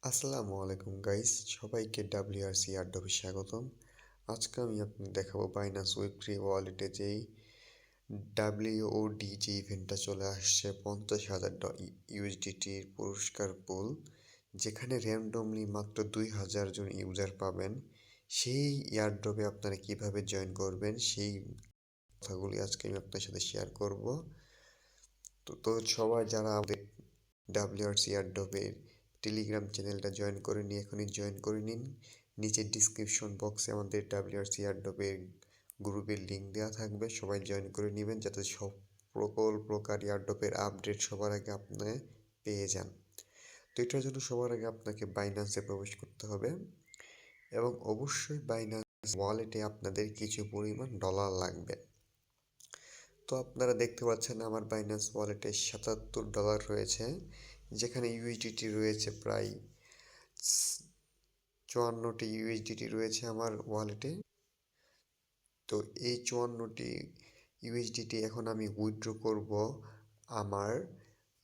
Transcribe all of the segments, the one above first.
আসসালামু আলাইকুম গাইস, সবাইকে WRC আড্ডাবে স্বাগতম। আজকে আমি আপনাদের দেখাবো বাইনান্স ওয়েব3 ওয়ালেটে যেই WOD যে ইভেন্টটা চলে আসছে 50,000 ইউএসডিটির পুরস্কার পুল, যেখানে র্যান্ডমলি মাত্র 2,000 জন ইউজার পাবেন। সেই এয়ারড্রপে আপনারা কিভাবে জয়েন করবেন সেই কথাগুলি আজকে আমি আপনার সাথে শেয়ার করব। তো সবাই যারা আমাদের WRC এয়ারড্রপের টেলিগ্রাম চ্যানেলটা জয়েন করে নিয়ে এখনই জয়েন করে নিন। নিচের ডিসক্রিপশন বক্সে আমাদের WRC এয়ারড্রপের গ্রুপের লিঙ্ক দেওয়া থাকবে, সবাই জয়েন করে নেবেন যাতে সকল প্রকার এয়ারড্রপের আপডেট সবার আগে আপনি পেয়ে যান। তো এটার জন্য সবার আগে আপনাকে বাইন্যান্সে প্রবেশ করতে হবে এবং অবশ্যই বাইন্যান্স ওয়ালেটে আপনাদের কিছু পরিমাণ ডলার লাগবে। তো আপনারা দেখতে পাচ্ছেন আমার বাইন্যান্স ওয়ালেটে $77 রয়েছে, যেখানে ইউএসডিটি রয়েছে প্রায় 54টি ইউএসডিটি রয়েছে আমার ওয়ালেটে। তো এই 54টি ইউএসডিটি এখন আমি উইথড্র করব আমার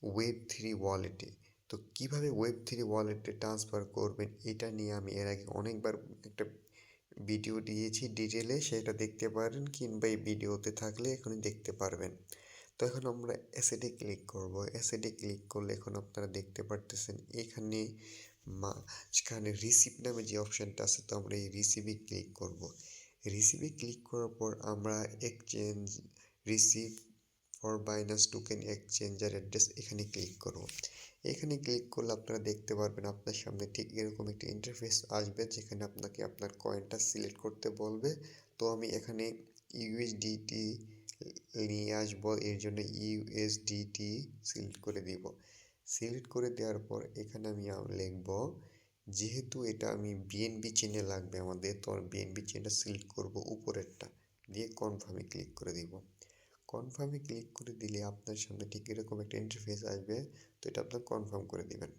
ওয়েব3 ওয়ালেটে। তো কিভাবে ওয়েব3 ওয়ালেটে ট্রান্সফার করবেন এটা নিয়ে আমি এর আগে অনেকবার একটা ভিডিও দিয়েছি ডিটেলে, সেটা দেখতে পারেন, কিংবা এই ভিডিওতে থাকলে এখনই দেখতে পারবেন। তো এখন আমরা অ্যাসেটে ক্লিক করব। অ্যাসেটে ক্লিক করলে এখন আপনারা দেখতে পারতেছেন এখানে মাঝখানে রিসিভ নামে যে অপশানটা আছে, তো আমরা এই রিসিভে ক্লিক করব। রিসিভে ক্লিক করার পর আমরা exchange receive for Binance token exchanger address এখানে ক্লিক করব। এখানে ক্লিক করলে আপনারা দেখতে পারবেন আপনার সামনে ঠিক এরকম একটি ইন্টারফেস আসবে, যেখানে আপনাকে আপনার কয়েনটা সিলেক্ট করতে বলবে। তো আমি এখানে ইউএসডিটি নিয়ে আসবো, এর জন্য ইউএসডিটি সিলেক্ট করে দিব। সিলেক্ট করে দেওয়ার পর এখানে আমি লিখব, যেহেতু এটা আমি বিএনবি চেনে লাগবে আমাদের, তো বিএনবি চেনটা সিলেক্ট করব উপরেরটা, দিয়ে কনফার্মে ক্লিক করে দিব। কনফার্মে ক্লিক করে দিলে আপনার সামনে ঠিক এরকম একটা ইন্টারফেস আসবে। তো এটা আপনার কনফার্ম করে দিবেন।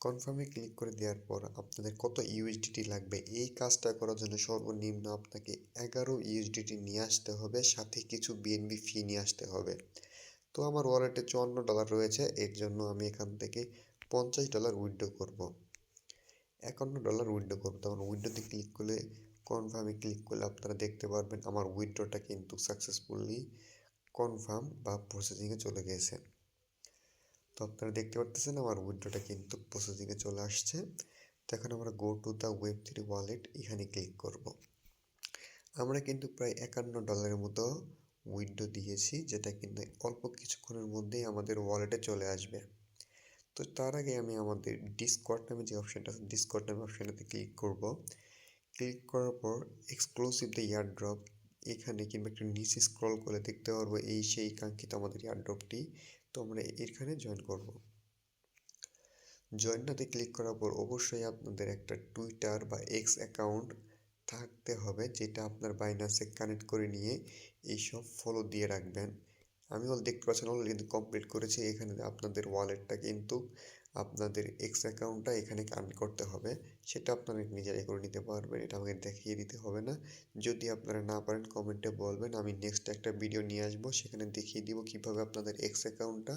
কনফার্মে ক্লিক করে দেওয়ার পর আপনাদের কত ইউএসডিটি লাগবে এই কাজটা করার জন্য সর্বনিম্ন আপনাকে 11 ইউএসডিটি নিয়ে আসতে হবে, সাথে কিছু বিএনবি ফি নিয়ে আসতে হবে। তো আমার ওয়ালেটে $54 রয়েছে, এর জন্য আমি এখান থেকে $50 উইথড্র করব। $51 উইথড্র করব। তখন উইথড্রোতে ক্লিক করলে, কনফার্মে ক্লিক করলে আপনারা দেখতে পারবেন আমার উইথড্রটা কিন্তু সাকসেসফুলি কনফার্ম বা প্রসেসিংয়ে চলে গেছে। তো আপনারা দেখতে পারতেছেন আমার উইথড্রটা কিন্তু প্রসেসিংয়ে চলে আসছে। তো এখন আমরা গো টু দ্য ওয়েব3 ওয়ালেট এখানে ক্লিক করব। আমরা কিন্তু প্রায় $51 মতো উইথড্র দিয়েছি, যেটা কিন্তু অল্প কিছুক্ষণের মধ্যেই আমাদের ওয়ালেটে চলে আসবে। তো তার আগে আমি আমাদের ডিসকর্ড নামে যে অপশানটা আছে, ডিসকর্ড নামে অপশানটাতে ক্লিক করব। ক্লিক করার পর এক্সক্লুসিভ দ্য এয়ারড্রপ এখানে কিংবা একটু নিচে স্ক্রল করে দেখতে পারবো এই সেই কাঙ্ক্ষিত আমাদের এয়ারড্রপটি। তো আমরা এখানে জয়েন করব। জয়েনটাতে ক্লিক করার পর অবশ্যই আপনাদের একটা টুইটার বা এক্স অ্যাকাউন্ট থাকতে হবে, যেটা আপনার বাইন্যান্সে কানেক্ট করে নিয়ে এইসব ফলো দিয়ে রাখবেন। আমি দেখতে পাচ্ছেন অলরেডি কিন্তু কমপ্লিট করেছি। এখানে আপনাদের ওয়ালেটটা কিন্তু আপনাদের এক্স অ্যাকাউন্টটা এখানে কানেক্ট করতে হবে, সেটা আপনারা নিজেরাই করে নিতে পারবেন, এটা আমাকে দেখিয়ে দিতে হবে না। যদি আপনারা না পারেন কমেন্টে বলবেন, আমি নেক্সট একটা ভিডিও নিয়ে আসবো, সেখানে দেখিয়ে দিব কীভাবে আপনাদের এক্স অ্যাকাউন্টটা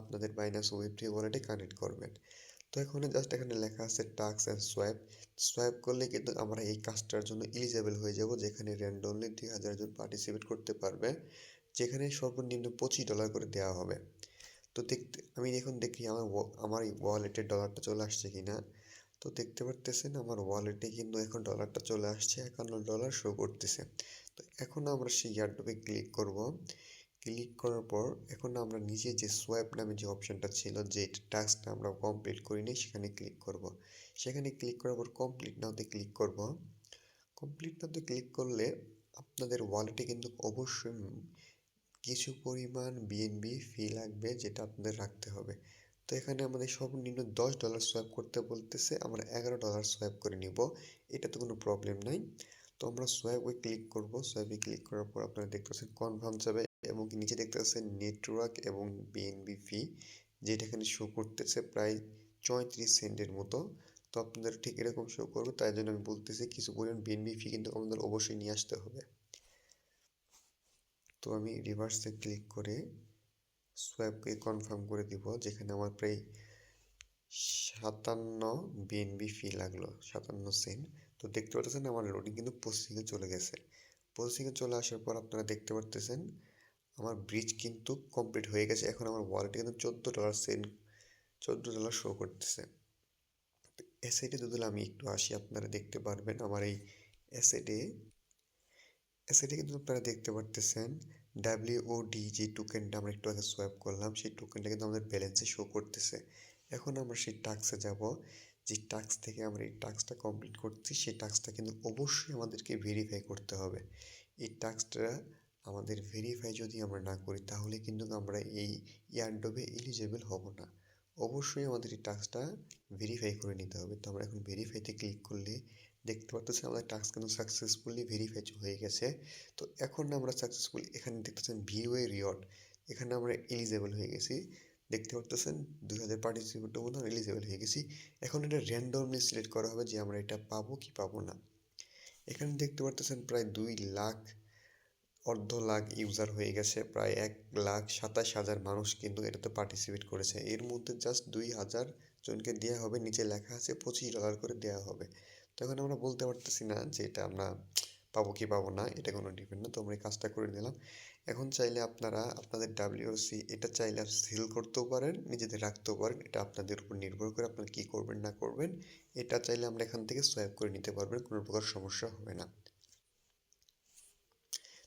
আপনাদের বাইন্যান্স ওয়েব3 ওয়ালেটে কানেক্ট করবেন। তো এখানে জাস্ট এখানে লেখা আছে টাস্ক অ্যান্ড সোয়াইপ। সোয়াইপ করলে কিন্তু আমরা এই কাজটার জন্য এলিজেবল হয়ে যাব, যেখানে র্যান্ডমলি 2,000 জন পার্টিসিপেট করতে পারবে, যেখানে সর্বনিম্ন $25 করে দেওয়া হবে। তো আমি এখন দেখি আমার এই ওয়ালেটের ডলারটা চলে আসছে কিনা। তো দেখতে পারতেছেন আমার ওয়ালেটে কিন্তু এখন ডলারটা চলে আসছে, $51 শো করতেছে। তো এখন আমরা সেই এয়ারড্রপে ক্লিক করব। ক্লিক করার পর এখন আমরা নিচে যে সোয়াইপ নামে যে অপশানটা ছিল, যে টাস্কটা আমরা কমপ্লিট করিনি, সেখানে ক্লিক করব। সেখানে ক্লিক করার পর কমপ্লিট নাওতে ক্লিক করব। কমপ্লিট নাওতে ক্লিক করলে আপনাদের ওয়ালেটে কিন্তু অবশ্যই কিছু পরিমাণ বিএনবি ফি লাগবে, যেটা আপনাদের রাখতে হবে। তো এখানে আমাদের সর্বনিম্ন $10 সোয়াইপ করতে বলতেছে, আমরা $11 সোয়াইপ করে নিব, এটা তো কোনো প্রবলেম নাই। তো আমরা সোয়াইপে ক্লিক করব। সোয়াইপে ক্লিক করার পর আপনারা দেখতে পাচ্ছেন কনফার্ম যাবে, এবং নিচে দেখতে পাচ্ছেন নেটওয়ার্ক এবং বিএনবি ফি, যেটা এখানে শো করতেছে প্রায় 34 সেন্টের মতো। তো আপনাদের ঠিক এরকম শো করবে, তাই জন্য আমি বলতেছি কিছু পরিমাণ বিএনবি ফি কিন্তু আমাদের অবশ্যই নিয়ে আসতে হবে। তো আমি রিভার্সে ক্লিক করে সোয়াইপকে কনফার্ম করে দিব, যেখানে আমার প্রায় 57 BNB ফি লাগলো, 57 সেন্ট। তো দেখতে পাচ্ছেন আমার লোডিং কিন্তু প্রসেসিংয়ে চলে গেছে। প্রসেসিংয়ে চলে আসার পর আপনারা দেখতে পারতেছেন আমার ব্রিজ কিন্তু কমপ্লিট হয়ে গেছে। এখন আমার ওয়ালেটে কিন্তু $14 শো করতেছে। অ্যাসেটে যদি আমি একটু আসি, আপনারা দেখতে পারবেন আমার এই অ্যাসেটে কিন্তু আপনারা দেখতে পারতেছেন WOD যে টোকেনটা আমরা একটু আগে সোয়াপ করলাম, সেই টোকেনটা কিন্তু আমাদের ব্যালেন্সে শো করতেছে। এখন আমরা সেই টাস্কে যাব, যে টাস্ক থেকে আমরা এই টাস্কটা কমপ্লিট করছি, সেই টাস্কটা কিন্তু অবশ্যই আমাদেরকে ভেরিফাই করতে হবে। এই টাস্কটা আমাদের ভেরিফাই যদি আমরা না করি, তাহলে কিন্তু আমরা এই এয়ারড্রপে এলিজেবল হব না। অবশ্যই আমাদের এই টাস্কটা ভেরিফাই করে নিতে হবে। তো আমরা এখন ভেরিফাইতে ক্লিক করলে দেখতে পাচ্ছেন আমাদের টাস্ক কিন্তু সাকসেসফুলি ভেরিফাই হয়ে গেছে। তো এখন আমরা সাকসেসফুলি এখানে দেখতেছেন ভিউ এ রিওয়ার্ড, এখানে আমরা এলিজেবল হয়ে গেছি। দেখতে পাচ্ছেন 2000 পার্টিসিপেন্টের মধ্যে আমরা এলিজেবল হয়ে গেছি। এখন এটা র্যান্ডমলি সিলেক্ট করা হবে যে আমরা এটা পাবো কি পাবো না। এখানে দেখতে পাচ্ছেন প্রায় 2,00,000 ইউজার হয়ে গেছে, প্রায় 1,27,000 মানুষ কিন্তু এটাতে পার্টিসিপেট করেছে। এর মধ্যে জাস্ট 2,000 জনকে দেওয়া হবে, নিচে লেখা আছে $25 করে দেওয়া হবে। তো এখন আমরা বলতে পারতেছি না যে এটা আমরা পাবো কি পাবো না, এটা কোনো ডিপেন্ড না। তো আমরা এই কাজটা করে নিলাম। এখন চাইলে আপনারা আপনাদের WOC এটা চাইলে সেল করতেও পারেন, নিজেদের রাখতেও পারেন, এটা আপনাদের উপর নির্ভর করে আপনারা কী করবেন না করবেন। এটা চাইলে আমরা এখান থেকে সোয়াইপ করে নিতে পারবেন, কোনো প্রকার সমস্যা হবে না।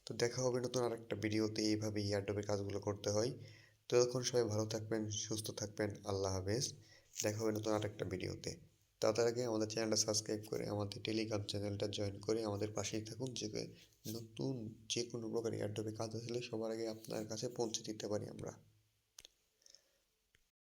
তো দেখা হবে নতুন আরেকটা ভিডিওতে, এইভাবে এয়ারড্রপের কাজগুলো করতে হয়। ততক্ষণ সবাই ভালো থাকবেন, সুস্থ থাকবেন, আল্লাহ হাফেজ। দেখা হবে নতুন আরেকটা ভিডিওতে। তার আগে আমাদের চ্যানেলটা সাবস্ক্রাইব করে আমাদের টেলিগ্রাম চ্যানেলটা জয়েন করে আমাদের পাশেই থাকুন, যে নতুন যে কোনো প্রকার এয়ারড্রপে কাজ আসলে সবার আগে আপনার কাছে পৌঁছে দিতে পারি আমরা।